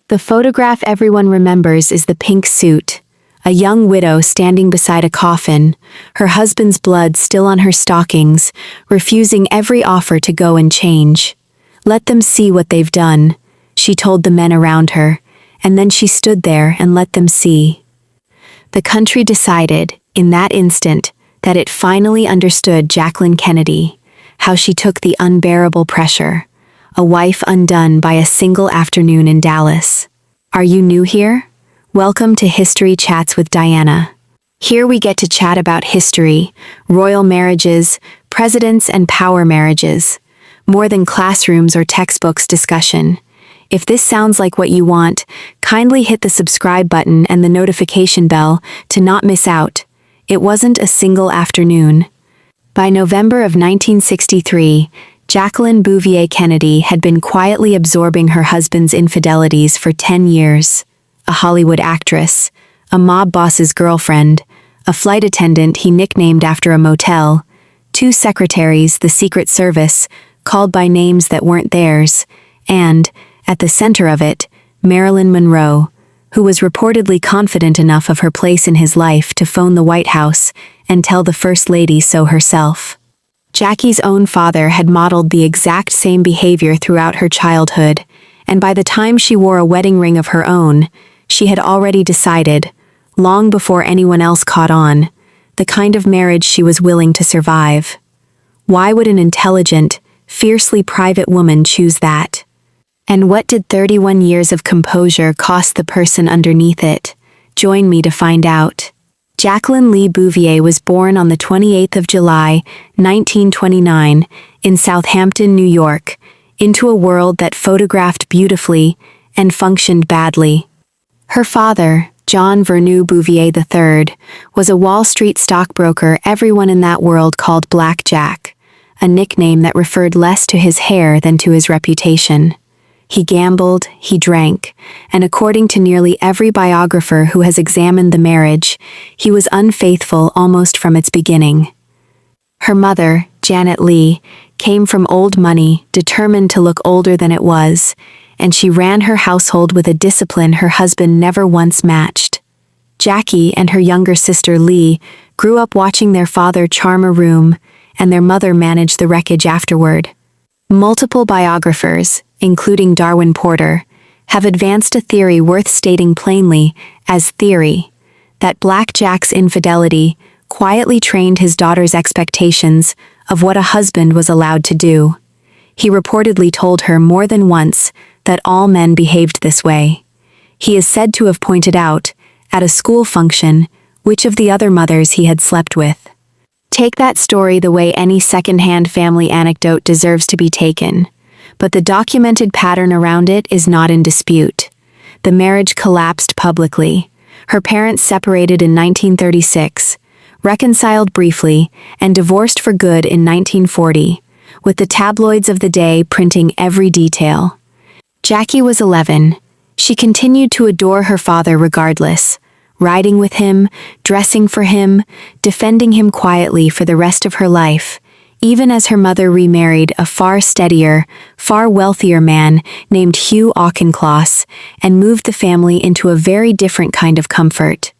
The photograph everyone remembers is the pink suit, a young widow standing beside a coffin, her husband's blood still on her stockings, refusing every offer to go and change. "Let them see what they've done," she told the men around her, and then she stood there and let them see. The country decided, in that instant, that it finally understood Jacqueline Kennedy, how she took the unbearable pressure, a wife undone by a single afternoon in Dallas. Are you new here? Welcome to History Chats with Diana. Here we get to chat about history, royal marriages, presidents and power marriages, more than classrooms or textbooks discussion. If this sounds like what you want, kindly hit the subscribe button and the notification bell to not miss out. It wasn't a single afternoon. By November of 1963, Jacqueline Bouvier Kennedy had been quietly absorbing her husband's infidelities for 10 years. A Hollywood actress, a mob boss's girlfriend, a flight attendant he nicknamed after a motel, 2 secretaries, the Secret Service, called by names that weren't theirs, and, at the center of it, Marilyn Monroe, who was reportedly confident enough of her place in his life to phone the White House and tell the First Lady so herself. Jackie's own father had modeled the exact same behavior throughout her childhood, and by the time she wore a wedding ring of her own, she had already decided, long before anyone else caught on, the kind of marriage she was willing to survive. Why would an intelligent, fiercely private woman choose that? And what did 31 years of composure cost the person underneath it? Join me to find out. Jacqueline Lee Bouvier was born on the 28th of July, 1929, in Southampton, New York, into a world that photographed beautifully and functioned badly. Her father, John Verneau Bouvier III, was a Wall Street stockbroker everyone in that world called Black Jack, a nickname that referred less to his hair than to his reputation. He gambled, he drank, and according to nearly every biographer who has examined the marriage, he was unfaithful almost from its beginning. Her mother, Janet Lee, came from old money, determined to look older than it was, and she ran her household with a discipline her husband never once matched. Jackie and her younger sister Lee grew up watching their father charm a room, and their mother manage the wreckage afterward. Multiple biographers, including Darwin Porter, have advanced a theory worth stating plainly as theory, that Black Jack's infidelity quietly trained his daughter's expectations of what a husband was allowed to do. He reportedly told her more than once that all men behaved this way. He is said to have pointed out, at a school function, which of the other mothers he had slept with. Take that story the way any second-hand family anecdote deserves to be taken, but the documented pattern around it is not in dispute. The marriage collapsed publicly. Her parents separated in 1936, reconciled briefly, and divorced for good in 1940, with the tabloids of the day printing every detail. Jackie was 11. She continued to adore her father regardless, riding with him, dressing for him, defending him quietly for the rest of her life, even as her mother remarried a far steadier, far wealthier man named Hugh Auchincloss and moved the family into a very different kind of comfort.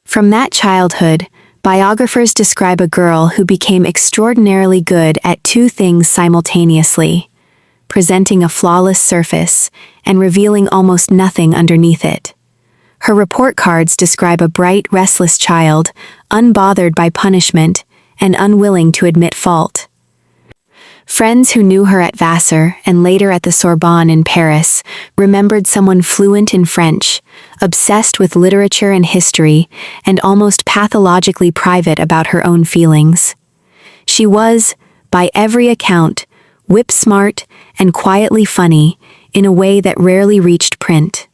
From that childhood, biographers describe a girl who became extraordinarily good at 2 things simultaneously: presenting a flawless surface and revealing almost nothing underneath it. Her report cards describe a bright, restless child, unbothered by punishment and unwilling to admit fault. Friends who knew her at Vassar and later at the Sorbonne in Paris remembered someone fluent in French, obsessed with literature and history, and almost pathologically private about her own feelings. She was, by every account, whip-smart and quietly funny in a way that rarely reached print.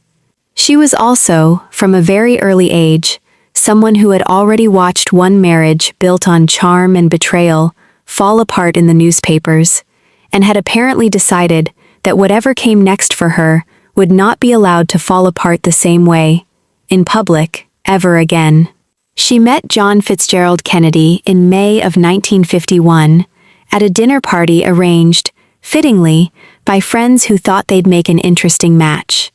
She was also, from a very early age, someone who had already watched one marriage built on charm and betrayal fall apart in the newspapers, and had apparently decided that whatever came next for her would not be allowed to fall apart the same way, in public, ever again. She met John Fitzgerald Kennedy in May of 1951 at a dinner party arranged, fittingly, by friends who thought they'd make an interesting match.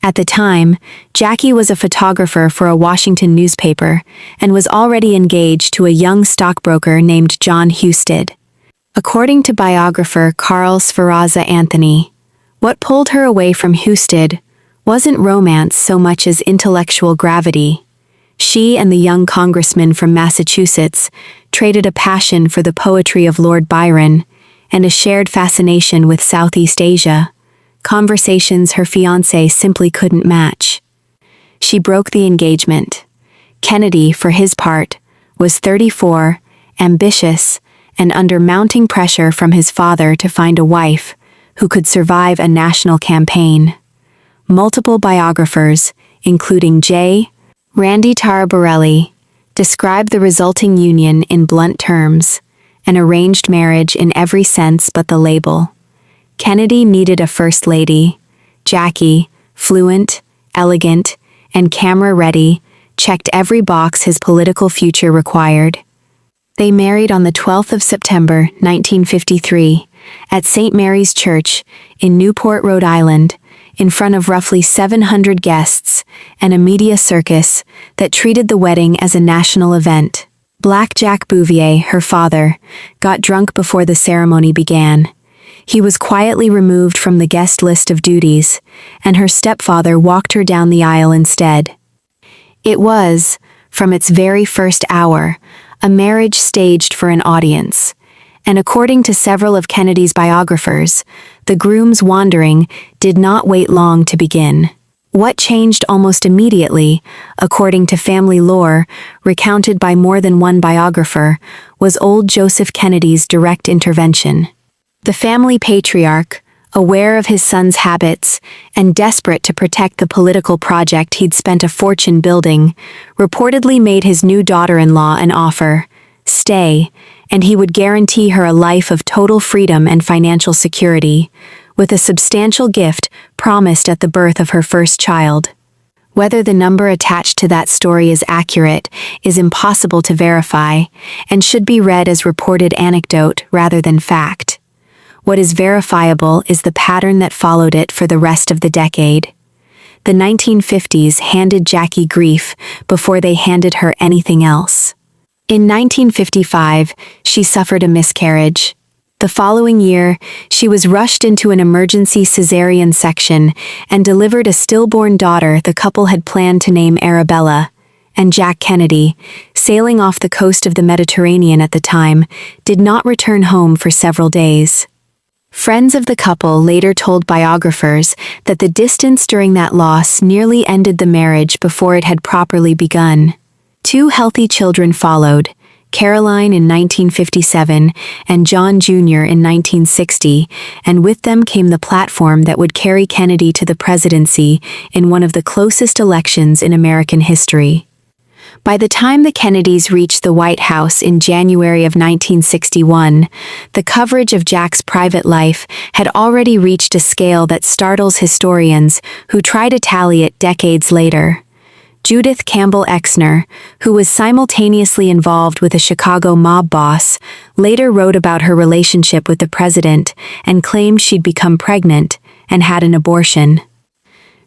At the time, Jackie was a photographer for a Washington newspaper and was already engaged to a young stockbroker named John Husted. According to biographer Carl Sferrazza Anthony, what pulled her away from Husted wasn't romance so much as intellectual gravity. She and the young congressman from Massachusetts traded a passion for the poetry of Lord Byron and a shared fascination with Southeast Asia, conversations her fiancé simply couldn't match. She broke the engagement. Kennedy, for his part, was 34, ambitious, and under mounting pressure from his father to find a wife who could survive a national campaign. Multiple biographers, including J. Randy Taraborelli, describe the resulting union in blunt terms, an arranged marriage in every sense but the label. Kennedy needed a first lady. Jackie, fluent, elegant, and camera-ready, checked every box his political future required. They married on the 12th of September, 1953, at St. Mary's Church in Newport, Rhode Island, in front of roughly 700 guests and a media circus that treated the wedding as a national event. Black Jack Bouvier, her father, got drunk before the ceremony began. He was quietly removed from the guest list of duties, and her stepfather walked her down the aisle instead. It was, from its very first hour, a marriage staged for an audience, and according to several of Kennedy's biographers, the groom's wandering did not wait long to begin. What changed almost immediately, according to family lore, recounted by more than one biographer, was old Joseph Kennedy's direct intervention. The family patriarch, aware of his son's habits and desperate to protect the political project he'd spent a fortune building, reportedly made his new daughter-in-law an offer: stay, and he would guarantee her a life of total freedom and financial security, with a substantial gift promised at the birth of her first child. Whether the number attached to that story is accurate is impossible to verify, and should be read as reported anecdote rather than fact. What is verifiable is the pattern that followed it for the rest of the decade. The 1950s handed Jackie grief before they handed her anything else. In 1955, she suffered a miscarriage. The following year, she was rushed into an emergency cesarean section and delivered a stillborn daughter the couple had planned to name Arabella, and Jack Kennedy, sailing off the coast of the Mediterranean at the time, did not return home for several days. Friends of the couple later told biographers that the distance during that loss nearly ended the marriage before it had properly begun. 2 healthy children followed, Caroline in 1957 and John Jr. in 1960, and with them came the platform that would carry Kennedy to the presidency in one of the closest elections in American history. By the time the Kennedys reached the White House in January of 1961, the coverage of Jack's private life had already reached a scale that startles historians who try to tally it decades later. Judith Campbell Exner, who was simultaneously involved with a Chicago mob boss, later wrote about her relationship with the president and claimed she'd become pregnant and had an abortion.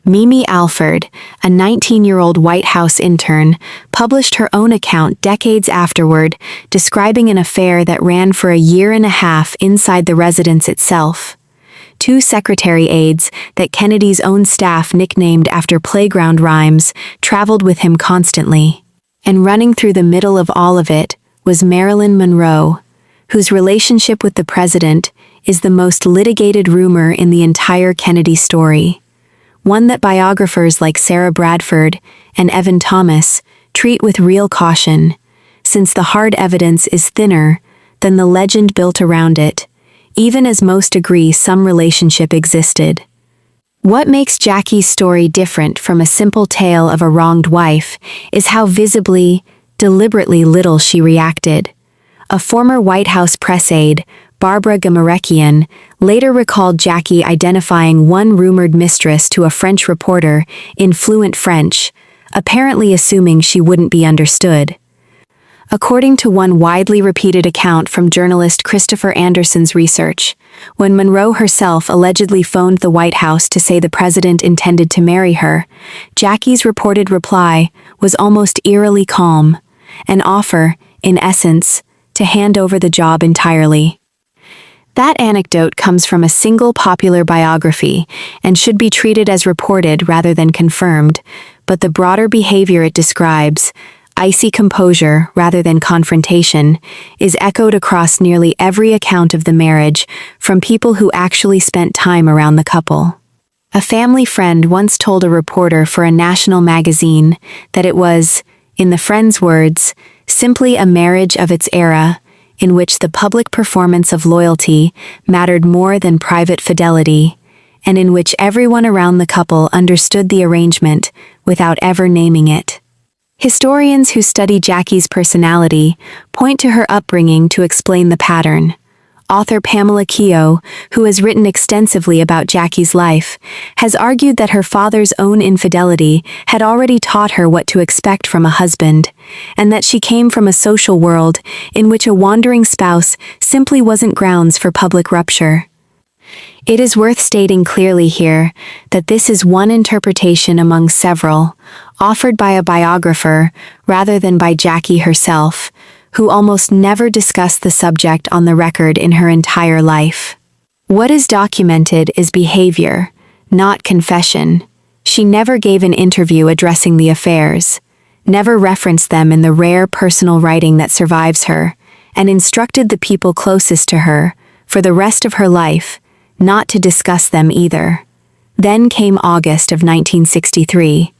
Mimi Alford, a 19-year-old White House intern, published her own account decades afterward, describing an affair that ran for a year and a half inside the residence itself. 2 secretary aides that Kennedy's own staff nicknamed after playground rhymes traveled with him constantly. And running through the middle of all of it was Marilyn Monroe, whose relationship with the president is the most litigated rumor in the entire Kennedy story. One that biographers like Sarah Bradford and Evan Thomas treat with real caution, since the hard evidence is thinner than the legend built around it, even as most agree some relationship existed. What makes Jackie's story different from a simple tale of a wronged wife is how visibly, deliberately little she reacted. A former White House press aide, Barbara Gamarekian, later recalled Jackie identifying one rumored mistress to a French reporter in fluent French, apparently assuming she wouldn't be understood. According to one widely repeated account from journalist Christopher Anderson's research, when Monroe herself allegedly phoned the White House to say the president intended to marry her, Jackie's reported reply was almost eerily calm, an offer, in essence, to hand over the job entirely. That anecdote comes from a single popular biography and should be treated as reported rather than confirmed, but the broader behavior it describes, icy composure rather than confrontation, is echoed across nearly every account of the marriage from people who actually spent time around the couple. A family friend once told a reporter for a national magazine that it was, in the friend's words, simply a marriage of its era, in which the public performance of loyalty mattered more than private fidelity, and in which everyone around the couple understood the arrangement without ever naming it. Historians who study Jackie's personality point to her upbringing to explain the pattern. Author Pamela Keogh, who has written extensively about Jackie's life, has argued that her father's own infidelity had already taught her what to expect from a husband, and that she came from a social world in which a wandering spouse simply wasn't grounds for public rupture. It is worth stating clearly here that this is one interpretation among several, offered by a biographer rather than by Jackie herself, who almost never discussed the subject on the record in her entire life. What is documented is behavior, not confession. She never gave an interview addressing the affairs, never referenced them in the rare personal writing that survives her, and instructed the people closest to her, for the rest of her life, not to discuss them either. Then came August of 1963.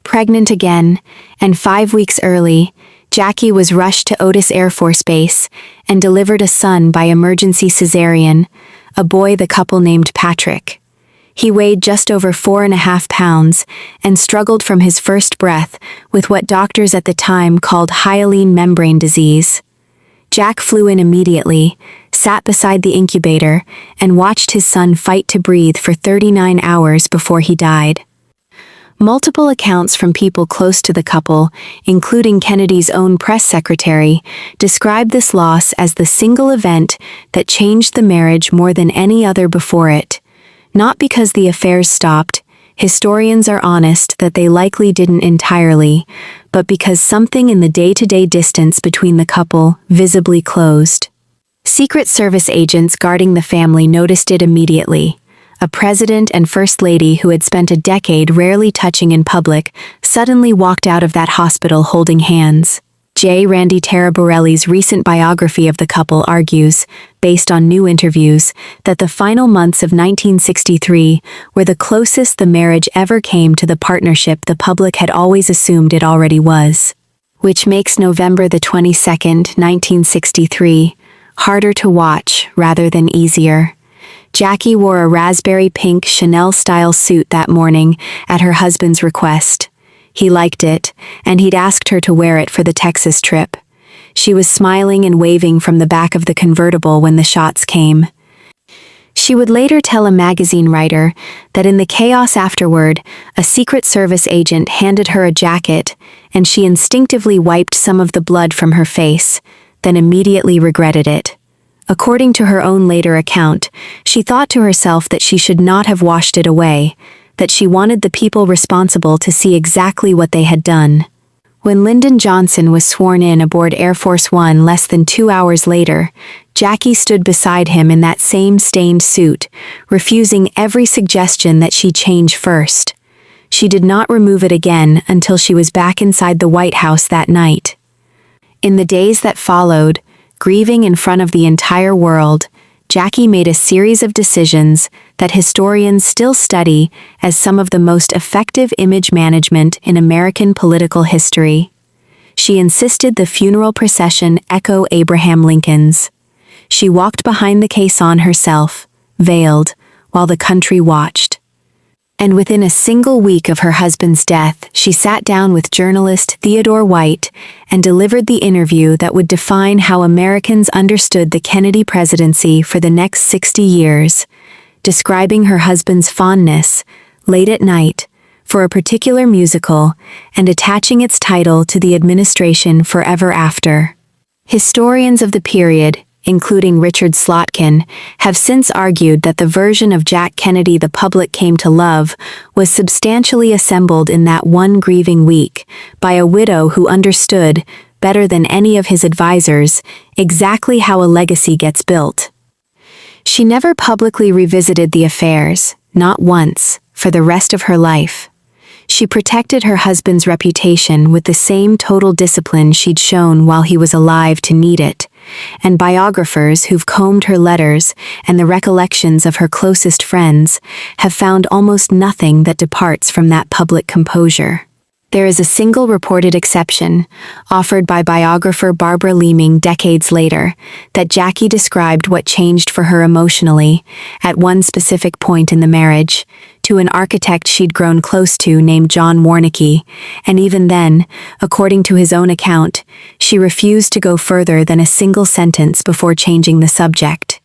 Pregnant again, and 5 weeks early, Jackie was rushed to Otis Air Force Base and delivered a son by emergency cesarean, a boy the couple named Patrick. He weighed just over 4.5 pounds and struggled from his first breath with what doctors at the time called hyaline membrane disease. Jack flew in immediately, sat beside the incubator, and watched his son fight to breathe for 39 hours before he died. Multiple accounts from people close to the couple, including Kennedy's own press secretary, describe this loss as the single event that changed the marriage more than any other before it. Not because the affairs stopped, historians are honest that they likely didn't entirely, but because something in the day-to-day distance between the couple visibly closed. Secret Service agents guarding the family noticed it immediately. A president and first lady who had spent a decade rarely touching in public suddenly walked out of that hospital holding hands. J. Randy Taraborelli's recent biography of the couple argues, based on new interviews, that the final months of 1963 were the closest the marriage ever came to the partnership the public had always assumed it already was. Which makes November the 22nd, 1963, harder to watch rather than easier. Jackie wore a raspberry pink Chanel-style suit that morning at her husband's request. He liked it, and he'd asked her to wear it for the Texas trip. She was smiling and waving from the back of the convertible when the shots came. She would later tell a magazine writer that in the chaos afterward, a Secret Service agent handed her a jacket, and she instinctively wiped some of the blood from her face, then immediately regretted it. According to her own later account, she thought to herself that she should not have washed it away, that she wanted the people responsible to see exactly what they had done. When Lyndon Johnson was sworn in aboard Air Force One less than 2 hours later, Jackie stood beside him in that same stained suit, refusing every suggestion that she change first. She did not remove it again until she was back inside the White House that night. In the days that followed, grieving in front of the entire world, Jackie made a series of decisions that historians still study as some of the most effective image management in American political history. She insisted the funeral procession echo Abraham Lincoln's. She walked behind the caisson herself, veiled, while the country watched. And within a single week of her husband's death, she sat down with journalist Theodore White and delivered the interview that would define how Americans understood the Kennedy presidency for the next 60 years, describing her husband's fondness, late at night, for a particular musical and attaching its title to the administration forever after. Historians of the period, including Richard Slotkin, have since argued that the version of Jack Kennedy the public came to love was substantially assembled in that one grieving week by a widow who understood, better than any of his advisors, exactly how a legacy gets built. She never publicly revisited the affairs, not once, for the rest of her life. She protected her husband's reputation with the same total discipline she'd shown while he was alive to need it, and biographers who've combed her letters and the recollections of her closest friends have found almost nothing that departs from that public composure. There is a single reported exception, offered by biographer Barbara Leeming decades later, that Jackie described what changed for her emotionally, at one specific point in the marriage, to an architect she'd grown close to named John Warnicki, and even then, according to his own account, she refused to go further than a single sentence before changing the subject.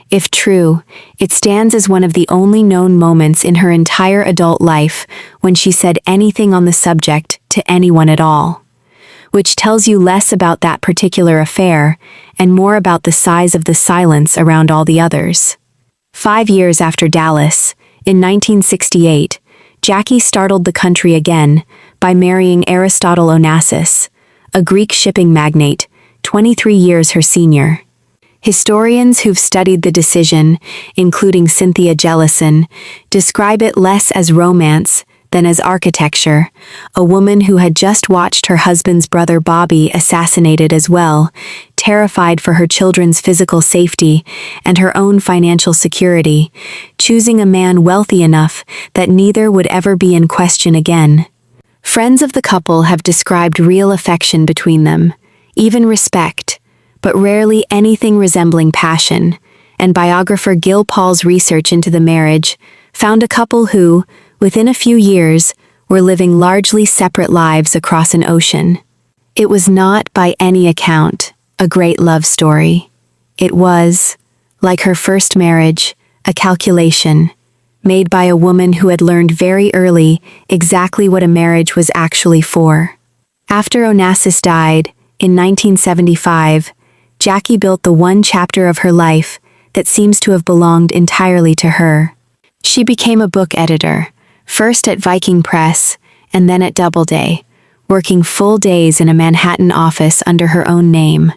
If true, it stands as one of the only known moments in her entire adult life when she said anything on the subject to anyone at all, which tells you less about that particular affair and more about the size of the silence around all the others. 5 years after Dallas, in 1968, Jackie startled the country again by marrying Aristotle Onassis, a Greek shipping magnate, 23 years her senior. Historians who've studied the decision, including Cynthia Jellison, describe it less as romance than as architecture, a woman who had just watched her husband's brother Bobby assassinated as well, terrified for her children's physical safety and her own financial security, choosing a man wealthy enough that neither would ever be in question again. Friends of the couple have described real affection between them, even respect, but rarely anything resembling passion, and biographer Gil Paul's research into the marriage found a couple who, within a few years, were living largely separate lives across an ocean. It was not, by any account, a great love story. It was, like her first marriage, a calculation, made by a woman who had learned very early exactly what a marriage was actually for. After Onassis died, in 1975, Jackie built the one chapter of her life that seems to have belonged entirely to her. She became a book editor, first at Viking Press and then at Doubleday, working full days in a Manhattan office under her own name,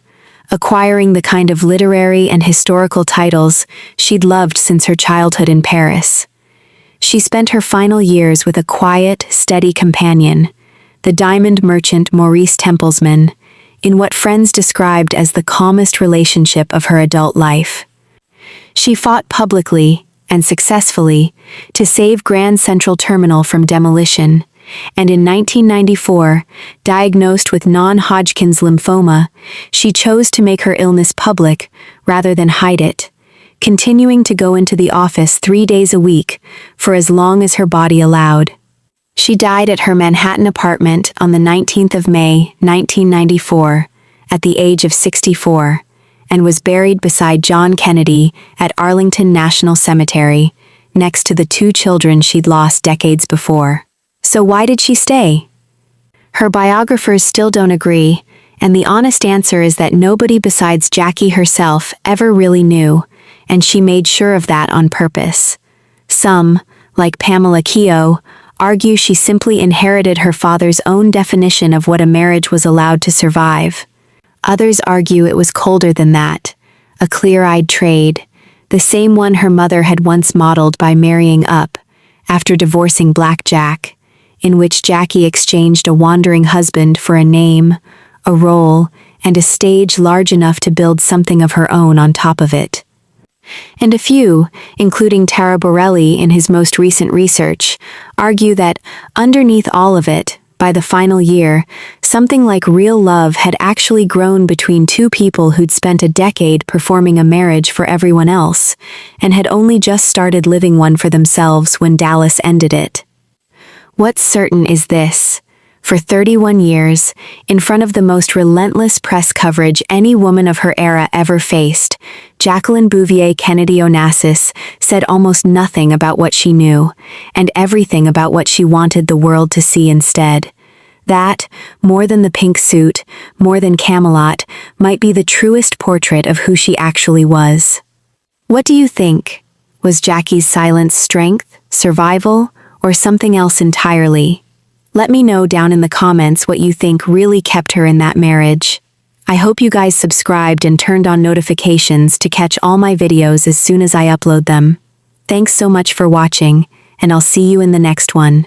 acquiring the kind of literary and historical titles she'd loved since her childhood in Paris. She spent her final years with a quiet, steady companion, the diamond merchant Maurice Templesman, in what friends described as the calmest relationship of her adult life. She fought publicly, and successfully, to save Grand Central Terminal from demolition, and in 1994, diagnosed with non-Hodgkin's lymphoma, she chose to make her illness public rather than hide it, continuing to go into the office 3 days a week for as long as her body allowed. She died at her Manhattan apartment on the 19th of May, 1994, at the age of 64, and was buried beside John Kennedy at Arlington National Cemetery, next to the 2 children she'd lost decades before. So why did she stay? Her biographers still don't agree, and the honest answer is that nobody besides Jackie herself ever really knew, and she made sure of that on purpose. Some, like Pamela Keogh, argue she simply inherited her father's own definition of what a marriage was allowed to survive. Others argue it was colder than that, a clear-eyed trade, the same one her mother had once modeled by marrying up, after divorcing Black Jack, in which Jackie exchanged a wandering husband for a name, a role, and a stage large enough to build something of her own on top of it. And a few, including Tara Borelli in his most recent research, argue that, underneath all of it, by the final year, something like real love had actually grown between 2 people who'd spent a decade performing a marriage for everyone else, and had only just started living one for themselves when Dallas ended it. What's certain is this. For 31 years, in front of the most relentless press coverage any woman of her era ever faced, Jacqueline Bouvier Kennedy Onassis said almost nothing about what she knew, and everything about what she wanted the world to see instead. That, more than the pink suit, more than Camelot, might be the truest portrait of who she actually was. What do you think? Was Jackie's silence strength, survival, or something else entirely? Let me know down in the comments what you think really kept her in that marriage. I hope you guys subscribed and turned on notifications to catch all my videos as soon as I upload them. Thanks so much for watching, and I'll see you in the next one.